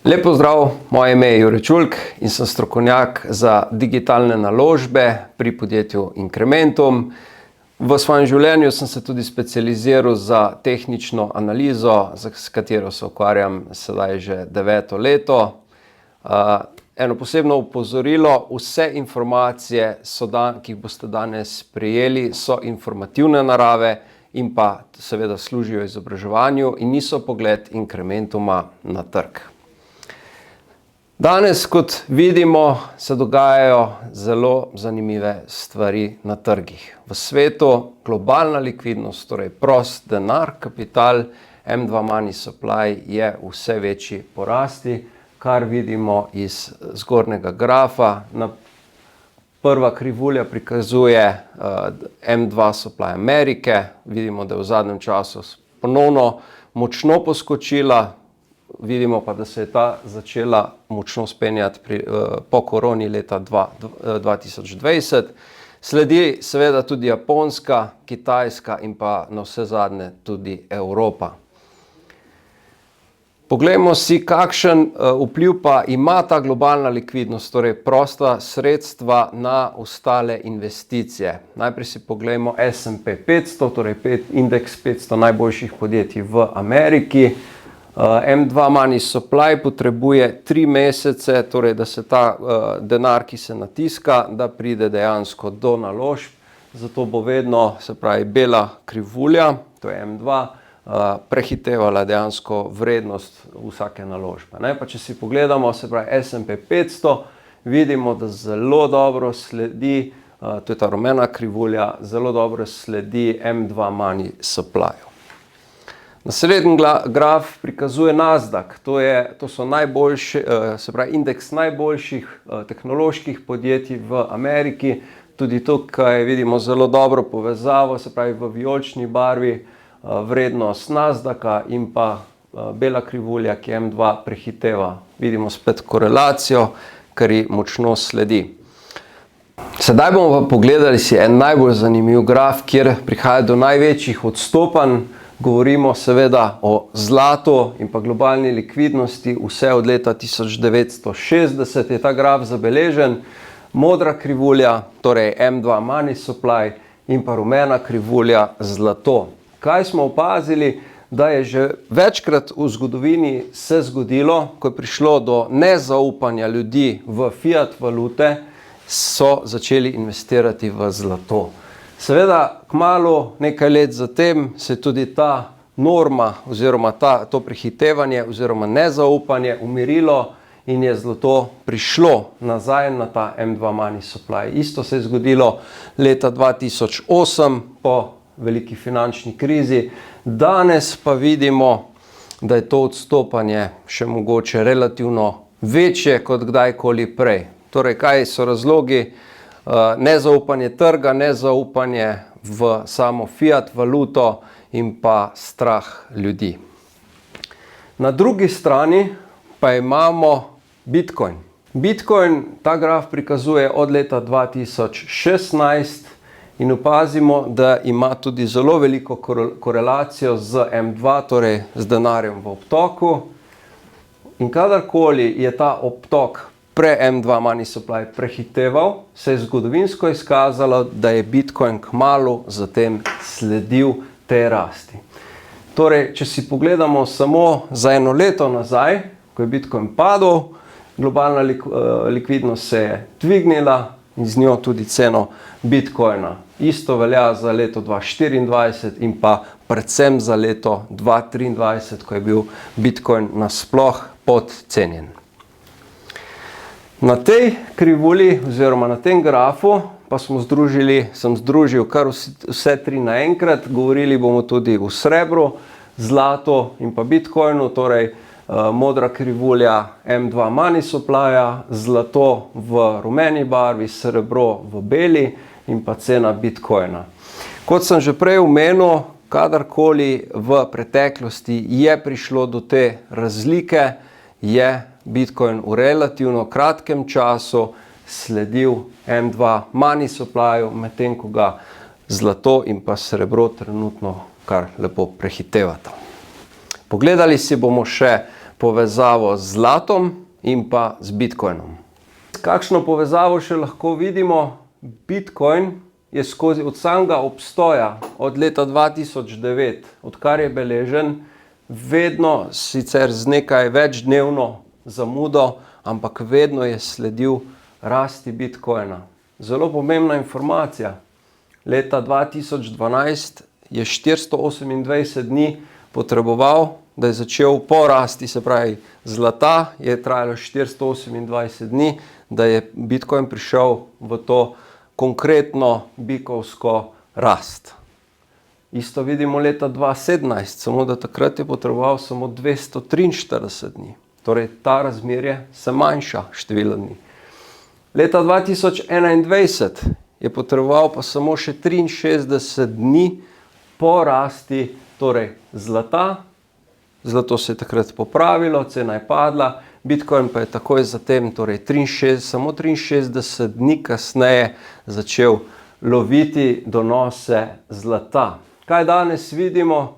Lep pozdrav, moje ime je Jure Čulk in sem strokovnjak za digitalne naložbe pri podjetju Incrementum. V svojem življenju sem se tudi specializiral za tehnično analizo, s katero se ukvarjam sedaj že 9. leto. Eno posebno opozorilo, vse informacije, ki jih boste danes prejeli, so informativne narave in pa seveda služijo izobraževanju in niso pogled Incrementuma na trg. Danes, kot vidimo, se dogajajo zelo zanimive stvari na trgih. V svetu globalna likvidnost, torej prost denar, kapital, M2 Money Supply je vse večji porasti, kar vidimo iz zgornjega grafa. Prva krivulja prikazuje M2 Supply Amerike. Vidimo, da je v zadnjem času ponovno močno poskočila. Vidimo pa, da se je ta začela močno spenjati po koroni leta 2020. Sledi seveda tudi Japonska, Kitajska in pa navsezadnje tudi Evropa. Poglejmo si, kakšen vpliv pa ima ta globalna likvidnost, torej prosta sredstva na ostale investicije. Najprej si poglejmo S&P 500, torej indeks 500 najboljših podjetij v Ameriki. M2 Money Supply potrebuje 3 mesece, torej da se ta denar, ki se natiska, da pride dejansko do naložb. Zato bo vedno, se pravi, bela krivulja, to je M2, prehitevala dejansko vrednost vsake naložbe. Pa če si pogledamo, se pravi S&P 500, vidimo, da zelo dobro sledi, to je ta rumena krivulja, zelo dobro sledi M2 Money Supply. Naslednji graf prikazuje Nasdaq, to so najboljši, se pravi indeks najboljših tehnoloških podjetij v Ameriki. Tudi tukaj vidimo zelo dobro povezavo, se pravi v vijolični barvi vrednost Nasdaqa in pa bela krivulja, ki M2 prehiteva. Vidimo spet korelacijo, kar ji močno sledi. Sedaj bomo pa pogledali si en najbolj zanimiv graf, kjer prihaja do največjih odstopanj. Govorimo seveda o zlatu in pa globalni likvidnosti, vse od leta 1960 je ta graf zabeležen. Modra krivulja, torej M2 Money Supply in pa rumena krivulja zlato. Kaj smo opazili? Da je že večkrat v zgodovini se zgodilo, ko je prišlo do nezaupanja ljudi v fiat valute, so začeli investirati v zlato. Seveda, kmalu nekaj let zatem se je tudi ta norma oziroma to prehitevanje oziroma nezaupanje umirilo in je zlato prišlo nazaj na ta M2 Money Supply. Isto se je zgodilo leta 2008 po veliki finančni krizi. Danes pa vidimo, da je to odstopanje še mogoče relativno večje kot kdajkoli prej. Torej, kaj so razlogi? Nezaupanje trga, nezaupanje v samo fiat valuto in pa strah ljudi. Na drugi strani pa imamo Bitcoin. Bitcoin, ta graf prikazuje od leta 2016 in opazimo, da ima tudi zelo veliko korelacijo z M2, torej z denarjem v obtoku. In kadarkoli je ta obtok M2 Money Supply prehiteval, se je zgodovinsko izkazalo, da je Bitcoin kmalu zatem sledil tej rasti. Torej, če si pogledamo samo za eno leto nazaj, ko je Bitcoin padel, globalna likvidnost se je dvignila in z njo tudi ceno Bitcoina. Isto velja za leto 2024 in pa predvsem za leto 2023, ko je bil Bitcoin nasploh podcenjen. Na tej krivulji oziroma na tem grafu pa sem združil kar vse 3 naenkrat. Govorili bomo tudi o srebru, zlatu in pa Bitcoinu, torej modra krivulja M2 Money Supply, zlato v rumeni barvi, srebro v beli in pa cena Bitcoina. Kot sem že prej omenil, kadarkoli v preteklosti je prišlo do te razlike, je Bitcoin v relativno kratkem času sledil M2 Money Supply, medtem ko ga zlato in pa srebro trenutno kar lepo prehitevata. Pogledali si bomo še povezavo z zlatom in pa z Bitcoinom. Kakšno povezavo še lahko vidimo? Bitcoin je skozi od samega obstoja, od leta 2009, odkar je beležen, vedno sicer z nekaj večdnevno zamudo, ampak vedno je sledil rasti Bitcoina. Zelo pomembna informacija. Leta 2012 je 428 dni potreboval, da je začel porasti, se pravi zlata, je trajalo 428 dni, da je Bitcoin prišel v to konkretno bikovsko rast. Isto vidimo leta 2017, samo da takrat je potreboval samo 243 dni. Torej ta razmerje se manjša število dni. Leta 2021 je potreboval pa samo še 63 dni po rasti torej zlata. Zlato se je takrat popravilo, cena je padla, Bitcoin pa je takoj zatem, torej samo 63 dni kasneje, začel loviti donose zlata. Kaj danes vidimo?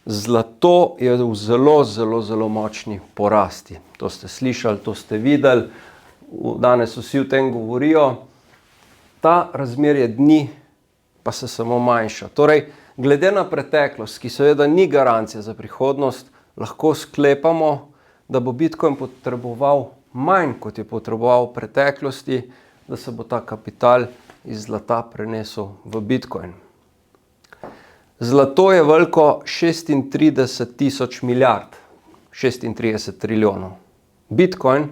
Zlato je v zelo močni porasti. To ste slišali, to ste videli, danes vsi o tem govorijo. Ta razmerje dni pa se samo manjša. Torej, glede na preteklost, ki seveda ni garancija za prihodnost, lahko sklepamo, da bo Bitcoin potreboval manj, kot je potreboval v preteklosti, da se bo ta kapital iz zlata prenesel v Bitcoin. Zlato je veliko 36 tisoč milijard, 36 trilijonov. Bitcoin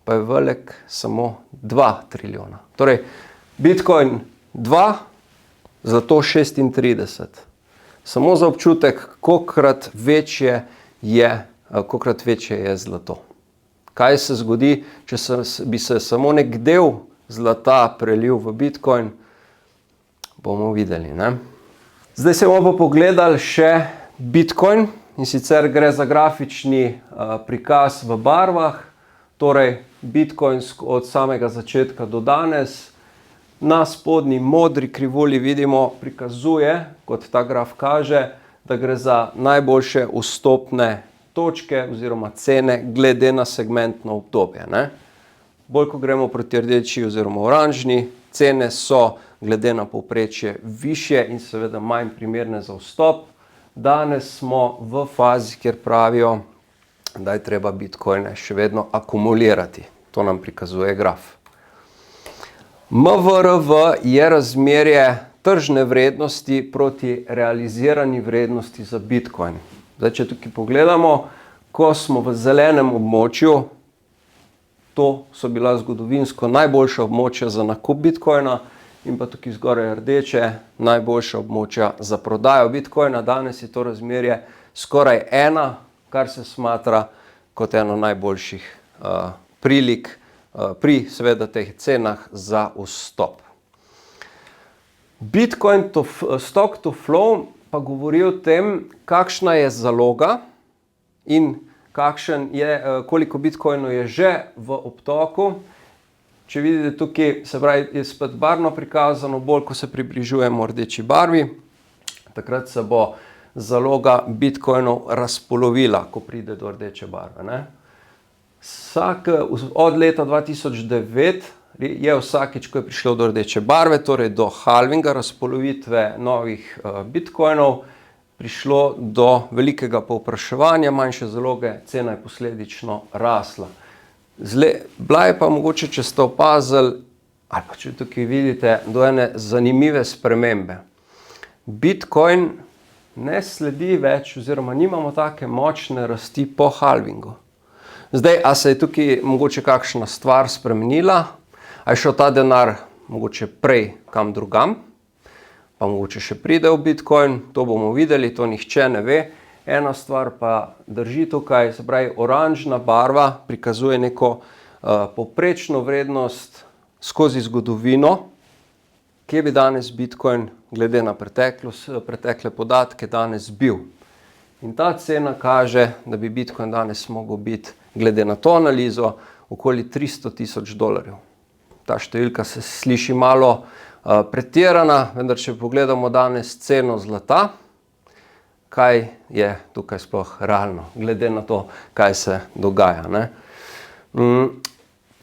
pa je velik samo 2 trilijona. Torej, Bitcoin 2, zlato 36. Samo za občutek, kolikokrat večje je zlato. Kaj se zgodi, če bi se samo nek del zlata prelil v Bitcoin, bomo videli, ne? Zdaj se bomo pa pogledali še Bitcoin, in sicer gre za grafični prikaz v barvah, torej Bitcoin od samega začetka do danes. Na spodnji modri krivulji vidimo, prikazuje, kot ta graf kaže, da gre za najboljše vstopne točke oziroma cene glede na segmentno obdobje, ne? Bolj, ko gremo proti rdeči oziroma oranžni, cene so glede na povprečje višje in seveda manj primerne za vstop. Danes smo v fazi, kjer pravijo, da je treba Bitcoine še vedno akumulirati. To nam prikazuje graf. MVRV je razmerje tržne vrednosti proti realizirani vrednosti za Bitcoin. Zdaj, če tukaj pogledamo, ko smo v zelenem območju, to so bila zgodovinsko najboljša območja za nakup Bitcoina in pa tukaj zgoraj rdeče, najboljša območja za prodajo Bitcoina. Danes je to razmerje skoraj 1, kar se smatra kot eno najboljših prilik pri seveda teh cenah za vstop. Bitcoin stock to flow pa govori o tem, kakšna je zaloga in koliko Bitcoinov je že v obtoku. Če vidite tukaj, se pravi, je spet barvno prikazano, bolj ko se približujemo rdeči barvi, takrat se bo zaloga Bitcoinov razpolovila, ko pride do rdeče barve, ne? Od leta 2009 je vsakič, ko je prišlo do rdeče barve, torej do halvinga, razpolovitve novih Bitcoinov, prišlo do velikega povpraševanja, manjše zaloge, cena je posledično rasla. Bila je pa mogoče, če ste opazili, ali pa če tukaj vidite, do ene zanimive spremembe. Bitcoin ne sledi več, oziroma nimamo take močne rasti po halvingu. Zdaj, a se je tukaj mogoče kakšna stvar spremenila, a je šel ta denar mogoče prej kam drugam, pa mogoče še pride v Bitcoin, to bomo videli, to nihče ne ve. Ena stvar pa drži tukaj, se pravi, oranžna barva prikazuje neko povprečno vrednost skozi zgodovino, kje bi danes Bitcoin glede na pretekle podatke danes bil. In ta cena kaže, da bi Bitcoin danes mogel biti, glede na to analizo, okoli $300,000. Ta številka se sliši malo pretirana, vendar če pogledamo danes ceno zlata, kaj je tukaj sploh realno, glede na to, kaj se dogaja, ne.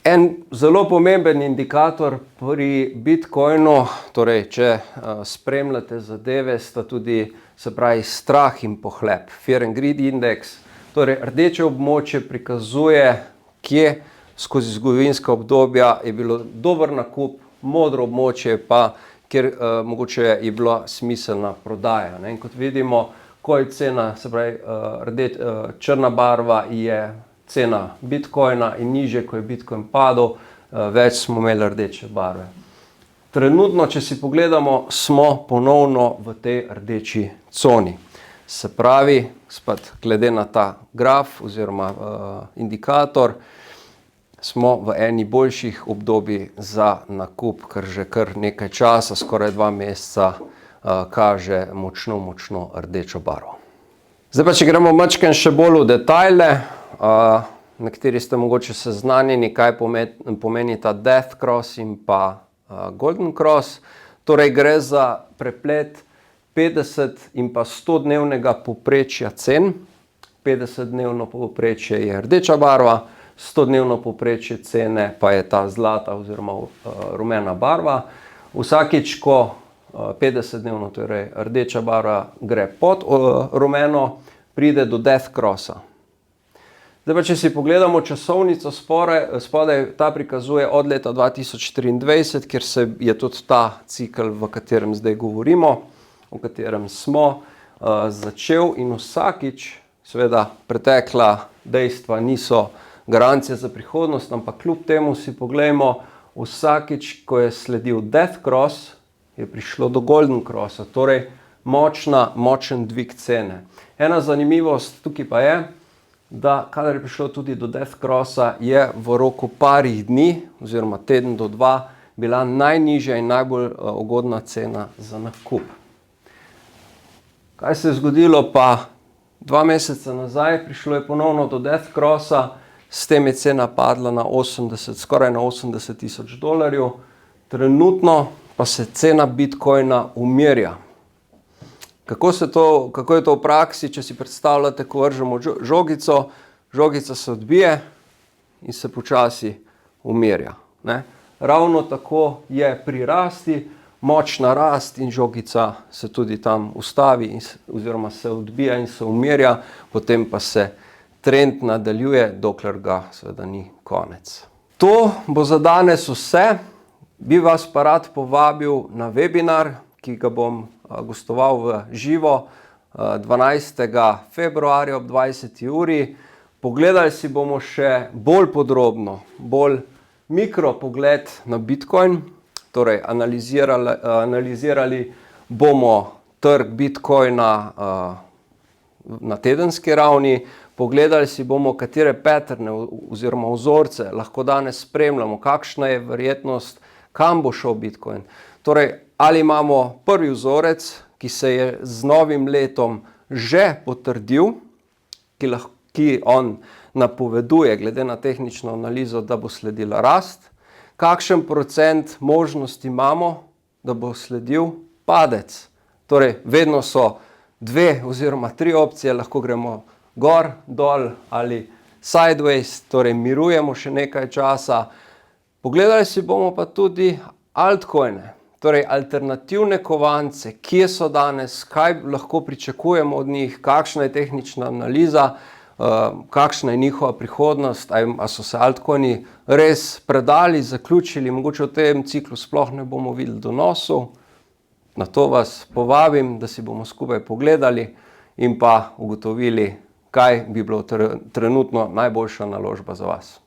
En zelo pomemben indikator pri Bitcoinu, torej če spremljate zadeve, sta tudi, se pravi, strah in pohlep. Fear and Greed Index, torej rdeče območje prikazuje, kje skozi zgodovinska obdobja je bilo dober nakup, modro območje pa, kjer mogoče je bila smiselna prodaja, ne. In kot vidimo, ko je cena, se pravi, črna barva je cena Bitcoina in nižje, ko je Bitcoin padel, več smo imeli rdeče barve. Trenutno, če si pogledamo, smo ponovno v tej rdeči coni. Se pravi, spet glede na ta graf oziroma indikator, smo v eni boljših obdobij za nakup, ker že kar nekaj časa, skoraj 2 meseca, kaže močno rdečo barvo. Zdaj pa, če gremo majčkeno še bolj v detajle, nekateri ste mogoče seznanjeni, kaj pomeni ta Death Cross in pa Golden Cross. Torej gre za preplet 50 in pa 100-dnevnega povprečja cen. 50-dnevno povprečje je rdeča barva, 100-dnevno povprečje cene pa je ta zlata oziroma rumena barva. Vsakič, ko 50-dnevno, torej rdeča barva gre pod rumeno, pride do Death Crossa. Zdaj pa, če si pogledamo časovnico spodaj, ta prikazuje od leta 2023, kjer je tudi ta cikel, v katerem zdaj govorimo, o katerem smo začel, in vsakič, seveda, pretekla dejstva niso garancija za prihodnost, ampak kljub temu si poglejmo, vsakič, ko je sledil Death Cross, je prišlo do Golden Crossa, torej močen dvig cene. Ena zanimivost tukaj pa je, da kadar je prišlo tudi do Death Crossa, je v roku parih dni, oziroma teden do 2, bila najnižja in najbolj ugodna cena za nakup. Kaj se je zgodilo pa 2 meseca nazaj? Prišlo je ponovno do Death Crossa, s tem je cena padla na skoraj na $80,000. Trenutno pa se cena Bitcoina umirja. Kako je to v praksi, če si predstavljate, ko vržemo žogico, žogica se odbije in se počasi umirja, ne. Ravno tako je pri rasti, močna rast in žogica se tudi tam ustavi oziroma se odbija in se umirja, potem pa se trend nadaljuje, dokler ga seveda ni konec. To bo za danes vse. Bi vas pa rad povabil na webinar, ki ga bom gostoval v živo 12. februarja ob 20. uri. Pogledali si bomo še bolj podrobno, bolj mikro pogled na Bitcoin, torej analizirali bomo trg Bitcoina na tedenski ravni, pogledali si bomo, katere patterne oziroma vzorce lahko danes spremljamo, kakšna je verjetnost, kam bo šel Bitcoin. Torej, ali imamo prvi vzorec, ki se je z novim letom že potrdil, ki on napoveduje, glede na tehnično analizo, da bo sledila rast, kakšen procent možnosti imamo, da bo sledil padec. Torej, vedno so 2 oziroma 3 opcije, lahko gremo gor, dol ali sideways, torej mirujemo še nekaj časa. Pogledali si bomo pa tudi altcoine, torej alternativne kovance, kje so danes, kaj lahko pričakujemo od njih, kakšna je tehnična analiza, kakšna je njihova prihodnost, a so se altcoini res predali, zaključili, mogoče v tem ciklu sploh ne bomo videli donosov. Na to vas povabim, da si bomo skupaj pogledali in pa ugotovili, kaj bi bilo trenutno najboljša naložba za vas.